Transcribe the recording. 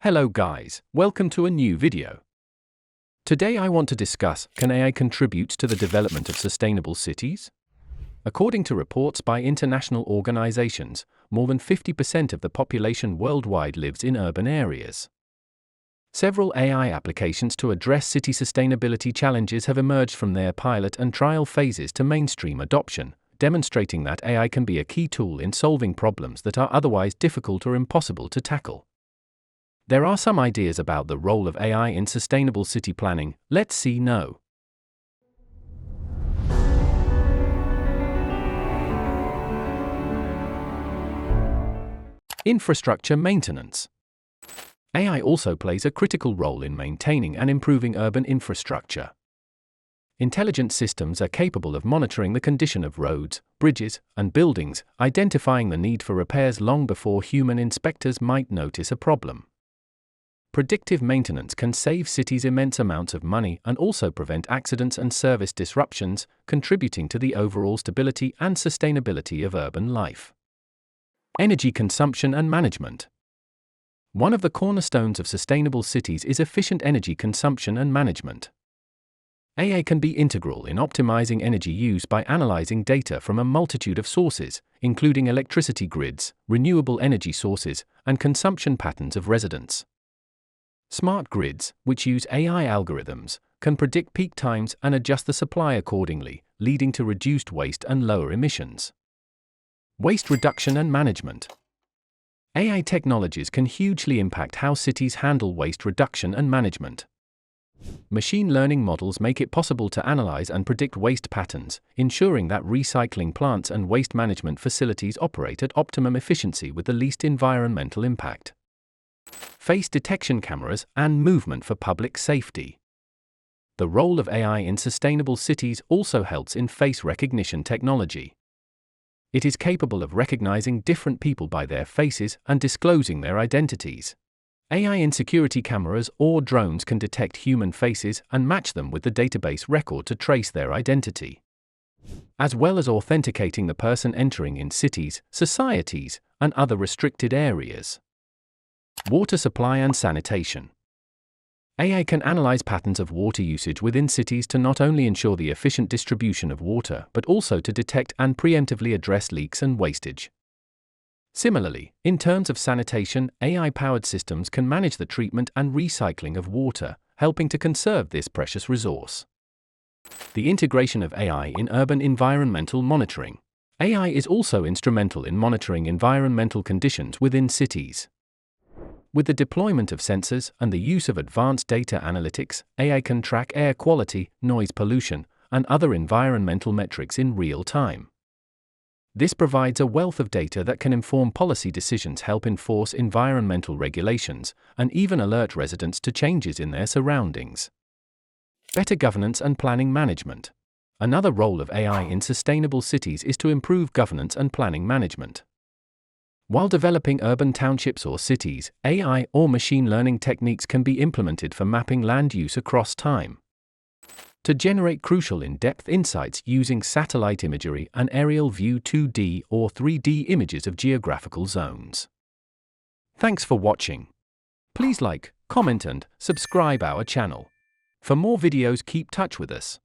Hello guys, welcome to a new video. Today I want to discuss, can AI contribute to the development of sustainable cities? According to reports by international organizations, more than 50% of the population worldwide lives in urban areas. Several AI applications to address city sustainability challenges have emerged from their pilot and trial phases to mainstream adoption, demonstrating that AI can be a key tool in solving problems that are otherwise difficult or impossible to tackle. There are some ideas about the role of AI in sustainable city planning. Let's see now. Infrastructure maintenance. AI also plays a critical role in maintaining and improving urban infrastructure. Intelligent systems are capable of monitoring the condition of roads, bridges, and buildings, identifying the need for repairs long before human inspectors might notice a problem. Predictive maintenance can save cities immense amounts of money and also prevent accidents and service disruptions, contributing to the overall stability and sustainability of urban life. Energy consumption and management. One of the cornerstones of sustainable cities is efficient energy consumption and management. AI can be integral in optimizing energy use by analyzing data from a multitude of sources, including electricity grids, renewable energy sources, and consumption patterns of residents. Smart grids, which use AI algorithms, can predict peak times and adjust the supply accordingly, leading to reduced waste and lower emissions. Waste reduction and management. AI technologies can hugely impact how cities handle waste reduction and management. Machine learning models make it possible to analyze and predict waste patterns, ensuring that recycling plants and waste management facilities operate at optimum efficiency with the least environmental impact. Face detection cameras and movement for public safety. The role of AI in sustainable cities also helps in face recognition technology. It is capable of recognizing different people by their faces and disclosing their identities. AI in security cameras or drones can detect human faces and match them with the database record to trace their identity, as well as authenticating the person entering in cities, societies, and other restricted areas. Water supply and sanitation. AI can analyze patterns of water usage within cities to not only ensure the efficient distribution of water but also to detect and preemptively address leaks and wastage. Similarly, in terms of sanitation, AI-powered systems can manage the treatment and recycling of water, helping to conserve this precious resource. The integration of AI in urban environmental monitoring. AI is also instrumental in monitoring environmental conditions within cities. With the deployment of sensors and the use of advanced data analytics, AI can track air quality, noise pollution, and other environmental metrics in real time. This provides a wealth of data that can inform policy decisions, help enforce environmental regulations, and even alert residents to changes in their surroundings. Better governance and planning management. Another role of AI in sustainable cities is to improve governance and planning management. While developing urban townships or cities, AI or machine learning techniques can be implemented for mapping land use across time, to generate crucial in-depth insights using satellite imagery and aerial view 2D or 3D images of geographical zones. Thanks for watching. Please like, comment and subscribe our channel. For more videos, keep touch with us.